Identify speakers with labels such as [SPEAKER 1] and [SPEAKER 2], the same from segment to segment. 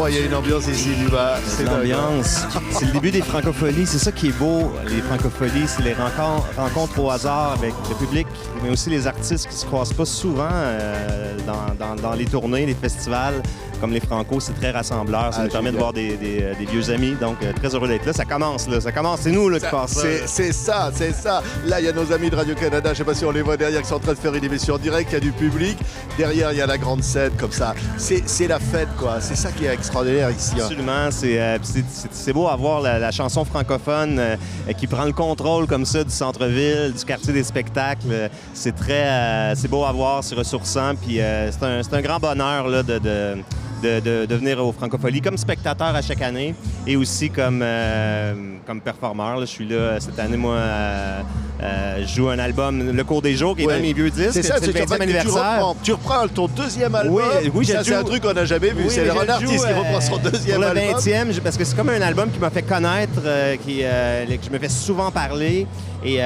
[SPEAKER 1] il y a une ambiance ici, Dumas.
[SPEAKER 2] C'est l'ambiance. C'est le début des francopholies. C'est ça qui est beau, les francopholies. C'est les rencontres au hasard avec le public, mais aussi les artistes qui se croisent pas souvent dans les tournées, les festivals. Comme les Franco, c'est très rassembleur. Ça nous permet de voir des vieux amis. Donc, très heureux d'être là. Ça commence, là. Ça commence. C'est nous là, qui passons ça.
[SPEAKER 1] C'est ça, c'est ça. Là, il y a nos amis de Radio-Canada. Je sais pas si on les voit derrière, qui sont en train de faire une émission en direct. Il y a du public. Derrière, il y a la grande scène, comme ça. C'est la fête, quoi. C'est ça qui est extraordinaire ici.
[SPEAKER 2] Absolument. C'est beau à voir la chanson francophone qui prend le contrôle, comme ça, du centre-ville, du quartier des spectacles. C'est beau à voir, c'est ressourçant. Puis c'est un grand bonheur, là, de venir aux Francopholies comme spectateur à chaque année et aussi comme performeur. Là, je suis là cette année, moi, je joue un album, Le Cours des Jours, qui est dans mes vieux disques.
[SPEAKER 1] C'est ça,
[SPEAKER 2] c'est le 20e anniversaire.
[SPEAKER 1] Tu reprends ton deuxième album.
[SPEAKER 2] Oui,
[SPEAKER 1] ça, c'est un truc qu'on n'a jamais vu. C'est un artiste qui reprend son deuxième album.
[SPEAKER 2] Le 20e, parce que c'est comme un album qui m'a fait connaître, que je me fais souvent parler et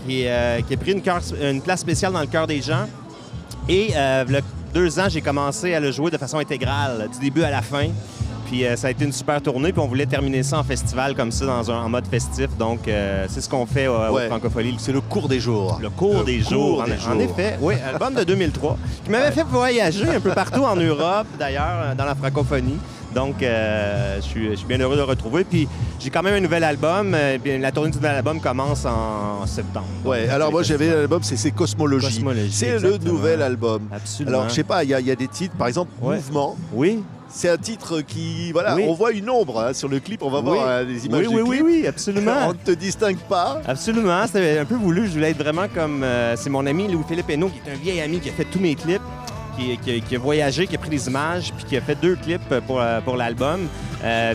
[SPEAKER 2] qui a pris une place spéciale dans le cœur des gens. Et 2 ans, j'ai commencé à le jouer de façon intégrale, du début à la fin. Puis ça a été une super tournée, puis on voulait terminer ça en festival comme ça, en mode festif. Donc, c'est ce qu'on fait aux Francopholies.
[SPEAKER 1] C'est le cours des jours.
[SPEAKER 2] Le cours des jours, en effet. Oui, album de 2003, qui m'avait fait voyager un peu partout en Europe, d'ailleurs, dans la francophonie. Donc, je suis bien heureux de le retrouver. Puis, j'ai quand même un nouvel album. La tournée du nouvel album commence en septembre.
[SPEAKER 1] Oui, alors moi, j'avais l'album, c'est Cosmologie. C'est
[SPEAKER 2] exactement.
[SPEAKER 1] Le nouvel album.
[SPEAKER 2] Absolument.
[SPEAKER 1] Alors, je sais pas, il y a des titres, par exemple, Mouvement.
[SPEAKER 2] Oui.
[SPEAKER 1] C'est un titre qui... Voilà, on voit une ombre sur le clip. On va voir des images du clip.
[SPEAKER 2] Oui, absolument.
[SPEAKER 1] On ne te distingue pas.
[SPEAKER 2] Absolument. C'était un peu voulu. Je voulais être vraiment comme... c'est mon ami Louis-Philippe Hénaud, qui est un vieil ami qui a fait tous mes clips. Qui a voyagé, qui a pris des images, puis qui a fait 2 clips pour l'album.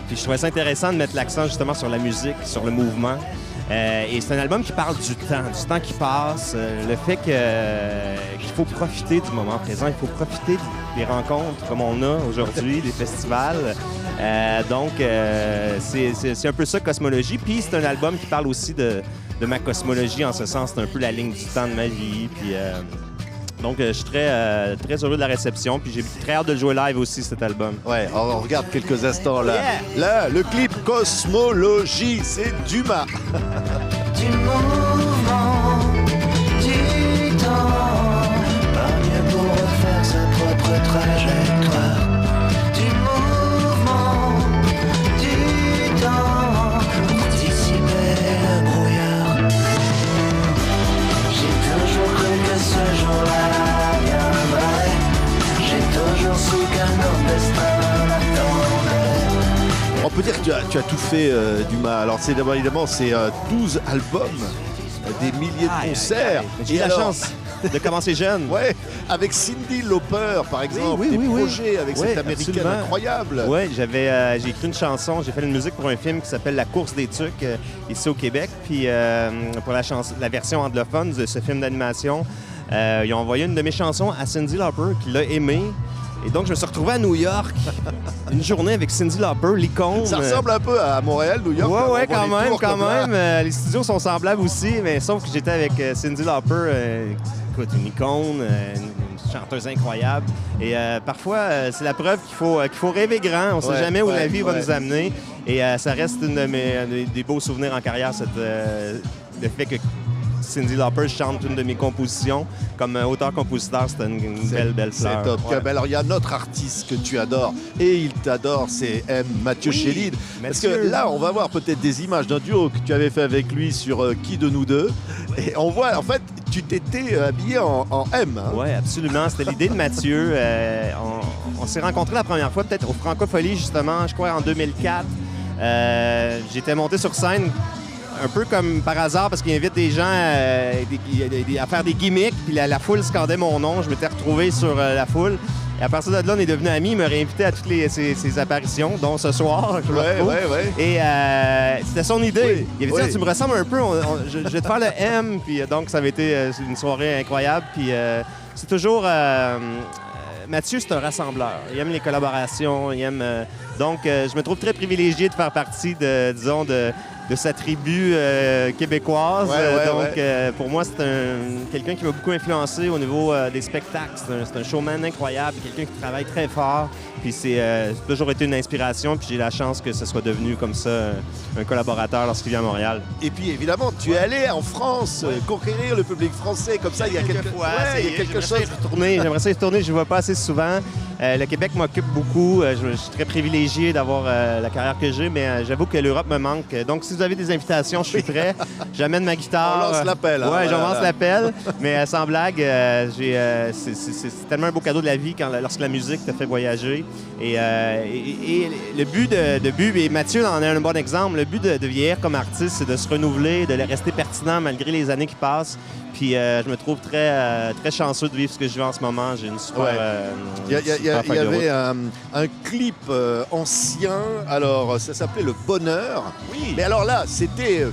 [SPEAKER 2] Puis je trouvais ça intéressant de mettre l'accent justement sur la musique, sur le mouvement. Et c'est un album qui parle du temps qui passe, le fait qu'il faut profiter du moment présent, il faut profiter des rencontres comme on a aujourd'hui, des festivals. Donc, c'est un peu ça, Cosmologie. Puis c'est un album qui parle aussi de ma cosmologie, en ce sens, c'est un peu la ligne du temps de ma vie. Puis... Donc, je suis très heureux de la réception. Puis j'ai très hâte de le jouer live aussi, cet album.
[SPEAKER 1] Ouais, on regarde quelques instants là. Là, le clip Cosmologie, c'est Dumas.
[SPEAKER 3] Du mouvement, du temps, pas mieux pour refaire sa propre trajectoire. Du mouvement, du temps, pour dissiper le brouillard. J'ai toujours cru que ce jour-là viendrait. J'ai toujours su qu'un autre destin l'attendait.
[SPEAKER 1] On peut dire que tu as tout fait, Dumas. Alors, évidemment, c'est 12 albums, des milliers de concerts.
[SPEAKER 2] J'ai eu la chance de commencer jeune.
[SPEAKER 1] Ouais, avec Cyndi Lauper, par exemple, des projets avec cette Américaine
[SPEAKER 2] absolument.
[SPEAKER 1] incroyable.
[SPEAKER 2] Oui, j'ai écrit une chanson, j'ai fait une musique pour un film qui s'appelle La course des tucs, ici au Québec. Puis pour la version anglophone de ce film d'animation, ils ont envoyé une de mes chansons à Cyndi Lauper, qui l'a aimée. Et donc, je me suis retrouvé à New York, une journée avec Cyndi Lauper, l'icône.
[SPEAKER 1] Ça ressemble un peu à Montréal, New York.
[SPEAKER 2] Oui, quand même. Les studios sont semblables aussi, mais sauf que j'étais avec Cyndi Lauper, écoute, une icône, une chanteuse incroyable. Et parfois, c'est la preuve qu'il faut rêver grand. On ne sait jamais où la vie va nous amener. Et ça reste des beaux souvenirs en carrière, le fait que Cyndi Lauper chante une de mes compositions. Comme auteur-compositeur, c'était une belle fleur.
[SPEAKER 1] C'est top.
[SPEAKER 2] Ouais.
[SPEAKER 1] Alors, il y a un autre artiste que tu adores, et il t'adore, c'est Mathieu Chédid. Parce que là, on va voir peut-être des images d'un duo que tu avais fait avec lui sur Qui de nous deux. Et on voit, en fait, tu t'étais habillé en M. Hein?
[SPEAKER 2] Oui, absolument. C'était l'idée de Mathieu. On s'est rencontrés la première fois, peut-être au Francopholies, justement, je crois, en 2004. J'étais monté sur scène un peu comme par hasard, parce qu'il invite des gens à faire des gimmicks, puis la foule scandait mon nom. Je m'étais retrouvé sur la foule. Et à partir de là, on est devenus amis. Il m'a réinvité à toutes ses apparitions, dont ce soir. Et c'était son idée. Il avait dit, tu me ressembles un peu, je vais te faire le M. Puis donc, ça avait été une soirée incroyable. Puis c'est toujours... Mathieu, c'est un rassembleur. Il aime les collaborations, il aime... Donc, je me trouve très privilégié de faire partie de de sa tribu québécoise. Pour moi, c'est quelqu'un qui m'a beaucoup influencé au niveau des spectacles. C'est un showman incroyable, quelqu'un qui travaille très fort. Puis c'est toujours été une inspiration. Puis j'ai la chance que ce soit devenu comme ça un collaborateur lorsqu'il vient à Montréal.
[SPEAKER 1] Et puis évidemment, tu es allé en France conquérir le public français comme ça il y a quelques fois. Il y a quelque chose.
[SPEAKER 2] J'aimerais ça y retourner. Je ne vois pas assez souvent. Le Québec m'occupe beaucoup. Je suis très privilégié d'avoir la carrière que j'ai, mais j'avoue que l'Europe me manque. Donc, si vous avez des invitations, je suis prêt. J'amène ma guitare.
[SPEAKER 1] On lance l'appel.
[SPEAKER 2] Oui, j'en lance l'appel. Mais sans blague, c'est tellement un beau cadeau de la vie lorsque la musique te fait voyager. Et le but et Mathieu en est un bon exemple, le but de vieillir comme artiste, c'est de se renouveler, de rester pertinent malgré les années qui passent. Puis je me trouve très chanceux de vivre ce que je vis en ce moment. J'ai une super...
[SPEAKER 1] Il y avait un clip ancien, alors ça s'appelait Le Bonheur.
[SPEAKER 2] Oui.
[SPEAKER 1] Mais alors là, c'était...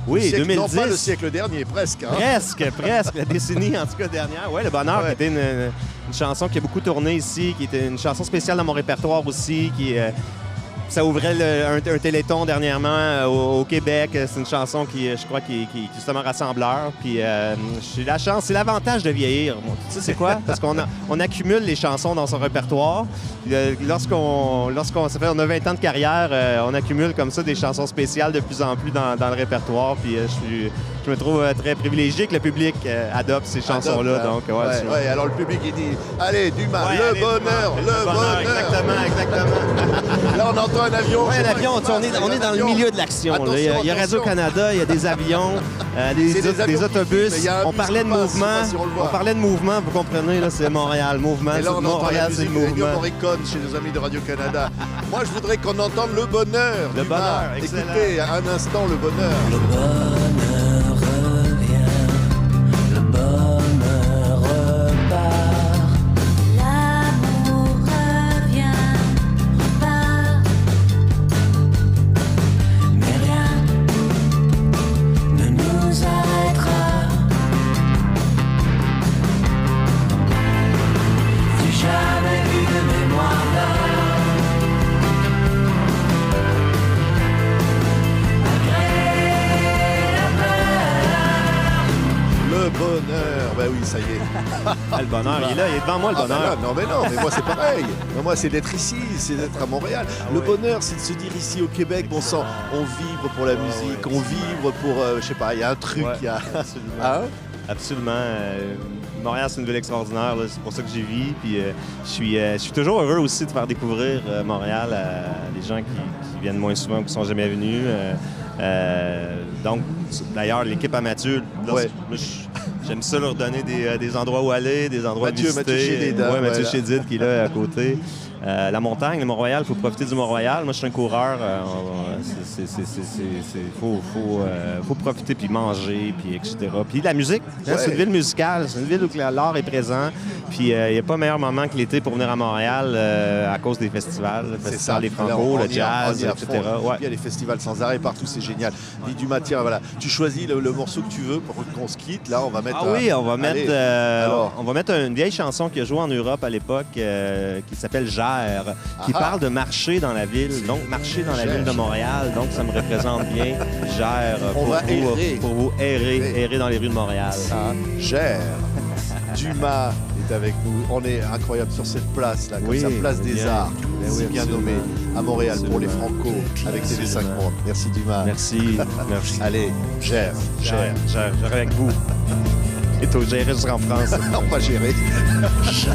[SPEAKER 2] Oui,
[SPEAKER 1] siècle,
[SPEAKER 2] 2010.
[SPEAKER 1] Non, pas le siècle dernier, presque. Hein?
[SPEAKER 2] Presque, la décennie en tout cas dernière. Oui, Le Bonheur, qui était une chanson qui a beaucoup tourné ici, qui était une chanson spéciale dans mon répertoire aussi, ça ouvrait un téléthon dernièrement au Québec. C'est une chanson qui, je crois, qui est justement rassembleur. Puis j'ai la chance, c'est l'avantage de vieillir. Tu sais, c'est quoi? Parce qu'on accumule les chansons dans son répertoire. Lorsqu'on on a 20 ans de carrière, on accumule comme ça des chansons spéciales de plus en plus dans le répertoire. Puis je me trouve très privilégié que le public adopte ces chansons-là. Donc,
[SPEAKER 1] alors le public, il dit « Allez, Dumas, le bonheur! » Exactement. Là, on entend un avion.
[SPEAKER 2] Oui, un avion. On est dans le milieu de l'action. Il y a Radio-Canada, il y a des avions, des autobus. On parlait de mouvement. On parlait de mouvement, vous comprenez, là, c'est Montréal. Mouvement,
[SPEAKER 1] et là, on
[SPEAKER 2] Montréal, c'est le mouvement.
[SPEAKER 1] Morricone chez nos amis de Radio-Canada. Moi, je voudrais qu'on entende Le Bonheur.
[SPEAKER 2] Le Bonheur, excellent.
[SPEAKER 1] Écoutez, un instant, Le Bonheur.
[SPEAKER 3] Le bonheur revient, le bonheur repart.
[SPEAKER 4] L'amour revient, repart.
[SPEAKER 3] Mais rien ne nous arrêtera. J'ai jamais vu de mémoire là.
[SPEAKER 1] Le bonheur, ben oui, ça y est.
[SPEAKER 2] Le bonheur, il est là, il est devant moi, le bonheur.
[SPEAKER 1] Non, mais moi, c'est pareil. Moi, c'est d'être ici, c'est d'être à Montréal. Le bonheur, c'est de se dire ici au Québec, bon sang, on vibre pour la musique, on vibre pour, je sais pas, il y a un truc, il y a...
[SPEAKER 2] Absolument.
[SPEAKER 1] Hein?
[SPEAKER 2] Absolument. Montréal, c'est une ville extraordinaire. Là. C'est pour ça que j'y vis. Puis, je suis toujours heureux aussi de faire découvrir Montréal à des gens qui viennent moins souvent ou qui sont jamais venus. Donc, d'ailleurs, l'équipe à Mathieu, j'aime ça leur donner des endroits où aller, des endroits à visiter.
[SPEAKER 1] Mathieu Chédid.
[SPEAKER 2] Mathieu Chédid qui est là à côté. La montagne, le Mont-Royal, il faut profiter du Mont-Royal. Moi, je suis un coureur. Faut profiter, puis manger, puis etc. Puis la musique, c'est une ville musicale. C'est une ville où l'art est présent. Puis il n'y a pas meilleur moment que l'été pour venir à Montréal à cause des festivals. Le festival des Franco, le jazz, etc.
[SPEAKER 1] Il y a les festivals sans arrêt partout, c'est génial. Dis Dumas, tiens, voilà. Tu choisis le morceau que tu veux pour qu'on se quitte. Là, on va mettre...
[SPEAKER 2] on va mettre une vieille chanson qui a joué en Europe à l'époque qui s'appelle Gère. Qui parle de marcher dans la ville, donc marcher dans la ville de Montréal, donc ça me représente bien. Gère pour vous errer dans les rues de Montréal.
[SPEAKER 1] Gère. Dumas est avec nous. On est incroyable sur cette place là, comme ça, place des Arts, si bien nommée à Montréal pour les Franco avec TV5 Monde. Merci Dumas.
[SPEAKER 2] Merci.
[SPEAKER 1] Allez, Gère.
[SPEAKER 2] Avec vous. Et toi, gérer jusqu'en France.
[SPEAKER 1] On va gérer.
[SPEAKER 3] Gère.